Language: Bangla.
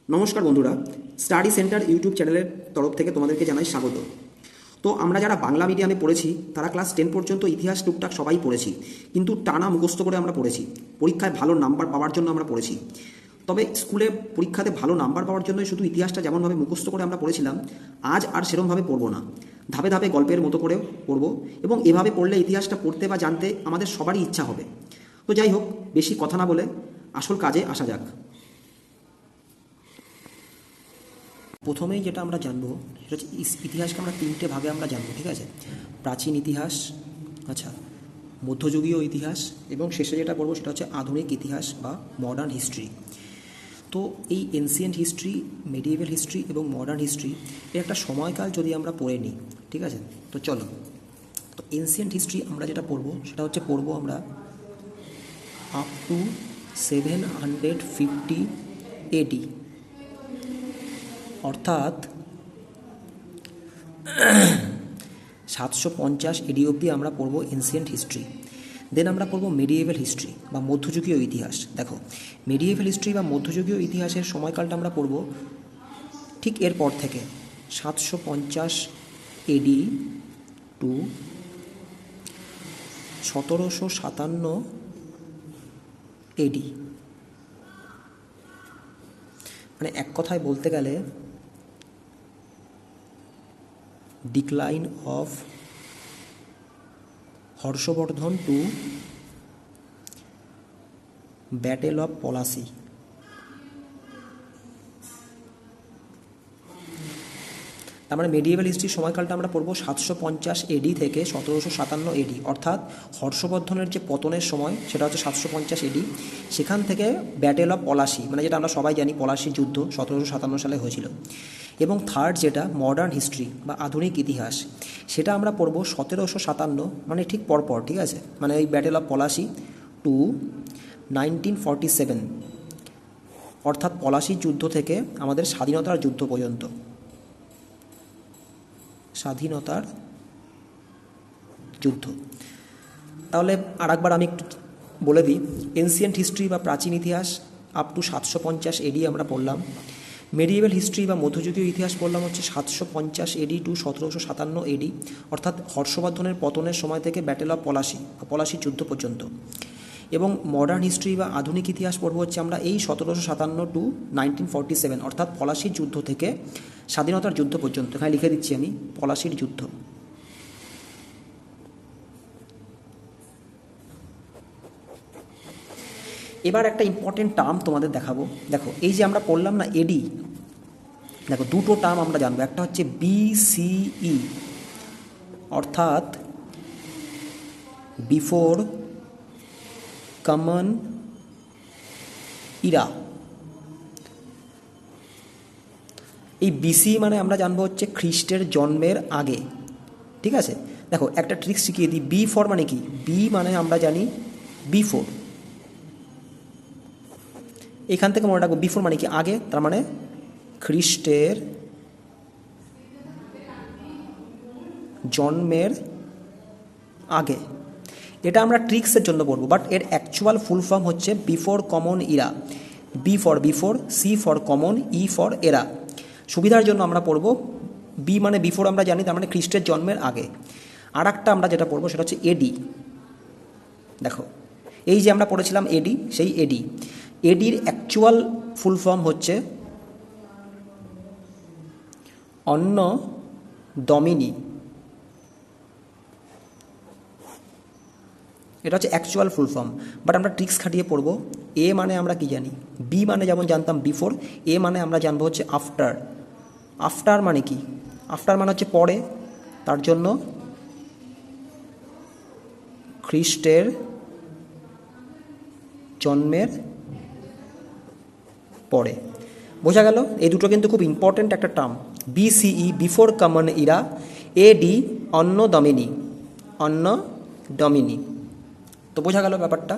নমস্কার বন্ধুরা, স্টাডি সেন্টার ইউটিউব চ্যানেলের তরফ থেকে তোমাদেরকে জানাই স্বাগত। তো আমরা যারা বাংলা মিডিয়ামে পড়েছি তারা ক্লাস 10 পর্যন্ত ইতিহাস টুকটাক সবাই পড়েছি, কিন্তু টানা মুখস্থ করে আমরা পড়েছি। পরীক্ষায় ভালো নাম্বার পাওয়ার জন্য আমরা পড়েছি। তবে স্কুলে পরীক্ষাতে ভালো নাম্বার পাওয়ার জন্যই শুধু ইতিহাসটা যেমনভাবে মুখস্থ করে আমরা পড়েছিলাম, আজ আর সেরমভাবে পড়বো না। ধাপে ধাপে গল্পের মতো করেও পড়বো, এবং এভাবে পড়লে ইতিহাসটা পড়তে বা জানতে আমাদের সবারই ইচ্ছা হবে। তো যাই হোক, বেশি কথা না বলে আসল কাজে আসা যাক। প্রথমেই যেটা আমরা জানবো সেটা হচ্ছে ইতিহাসকে আমরা তিনটে ভাগে আমরা জানবো, ঠিক আছে? প্রাচীন ইতিহাস, আচ্ছা, মধ্যযুগীয় ইতিহাস, এবং শেষে যেটা পড়বো সেটা হচ্ছে আধুনিক ইতিহাস বা মডার্ন হিস্ট্রি। তো এই এনসিয়েন্ট হিস্ট্রি, মেডিয়েভাল হিস্ট্রি এবং মডার্ন হিস্ট্রি এর একটা সময়কাল যদি আমরা পড়ে নিই, ঠিক আছে? তো চলো, তো এনসিয়েন্ট হিস্ট্রি আমরা যেটা পড়বো সেটা হচ্ছে পড়বো আমরা আপ টু 750 AD, অর্থাৎ 750 AD অবধি আমরা পড়বো এনসিয়েন্ট হিস্ট্রি। দেন আমরা পড়বো মেডিয়েভাল হিস্ট্রি বা মধ্যযুগীয় ইতিহাস। দেখো, মেডিয়েভাল হিস্ট্রি বা মধ্যযুগীয় ইতিহাসের সময়কালটা আমরা পড়বো ঠিক এরপর থেকে 750 AD টু 1757 AD। মানে এক কথায় বলতে গেলে decline of Harshavardhana to battle of Palashi. তার মানে মেডিয়েভাল হিস্ট্রির সময়কালটা আমরা পড়বো 750 AD থেকে 1757 AD, অর্থাৎ হর্ষবর্ধনের যে পতনের সময় সেটা হচ্ছে 750 AD। সেখান থেকে ব্যাটেল অফ পলাশি, মানে যেটা আমরা সবাই জানি পলাশির যুদ্ধ 1757 সালে হয়েছিল। এবং থার্ড যেটা মডার্ন হিস্ট্রি বা আধুনিক ইতিহাস, সেটা আমরা পড়বো 1757, মানে ঠিক পরপর, ঠিক আছে? মানে ওই ব্যাটেল অফ পলাশি টু 1947, অর্থাৎ পলাশির যুদ্ধ থেকে আমাদের স্বাধীনতার যুদ্ধ পর্যন্ত। স্বাধীনতার যুদ্ধ। তাহলে আরেকবার আমি একটু বলে দিই, এনসিয়েন্ট হিস্ট্রি বা প্রাচীন ইতিহাস আপ টু 750 AD আমরা পড়লাম। মেডিয়েভাল হিস্ট্রি বা মধ্যযুগীয় ইতিহাস পড়লাম হচ্ছে 750 AD টু 1757 AD, অর্থাৎ হর্ষবর্ধনের পতনের সময় থেকে ব্যাটেল অফ পলাশি বা পলাশির যুদ্ধ পর্যন্ত। এবং মডার্ন হিস্ট্রি বা আধুনিক ইতিহাস পড়ব হচ্ছে আমরা এই 1757 টু 1947, অর্থাৎ পলাশির যুদ্ধ থেকে স্বাধীনতার যুদ্ধ পর্যন্ত। এখানে লিখে দিচ্ছি আমি পলাশির যুদ্ধ। এবার একটা ইম্পর্টেন্ট টার্ম তোমাদের দেখাবো। দেখো, এই যে আমরা পড়লাম না এডি, দেখো দুটো টার্ম আমরা জানবো। একটা হচ্ছে BCE, অর্থাৎ বিফোর কমন ইরা। এই BC মানে আমরা জানবো হচ্ছে খ্রিস্টের জন্মের আগে, ঠিক আছে? দেখো, একটা ট্রিক্স শিখিয়ে দিই। বি ফর মানে কি? বি মানে আমরা জানি বিফোর। এখান থেকে মনে রাখবো বিফোর মানে কি? আগে, তার মানে খ্রিস্টের জন্মের আগে। এটা আমরা ট্রিক্সের জন্য বলবো, বাট এর অ্যাকচুয়াল ফুল ফর্ম হচ্ছে before common era. B for before, C for common, E for era. সুবিধার জন্য আমরা পড়বো বি মানে বিফোর আমরা জানি, তার মানে খ্রিস্টের জন্মের আগে। আর একটা আমরা যেটা পড়বো সেটা হচ্ছে এডি। দেখো, এই যে আমরা পড়েছিলাম এডি, সেই এডি। এডির অ্যাকচুয়াল ফুল ফর্ম হচ্ছে অন্য ডমিনি। এটা হচ্ছে অ্যাকচুয়াল ফুল ফর্ম, বাট আমরা ট্রিক্স খাটিয়ে পড়ব। এ মানে আমরা কি জানি? বি মানে যেমন জানতাম বিফোর, এ মানে আমরা জানবো হচ্ছে আফটার। আফটার মানে কি? আফটার মানে হচ্ছে পরে, তার জন্য খ্রিস্টের জন্মের পরে। বোঝা গেল? এই দুটো কিন্তু খুব ইম্পর্ট্যান্ট একটা term. BCE before common Ira, AD অন্য ডমিনি। অন্য ডমিনি। তো বোঝা গেল ব্যাপারটা।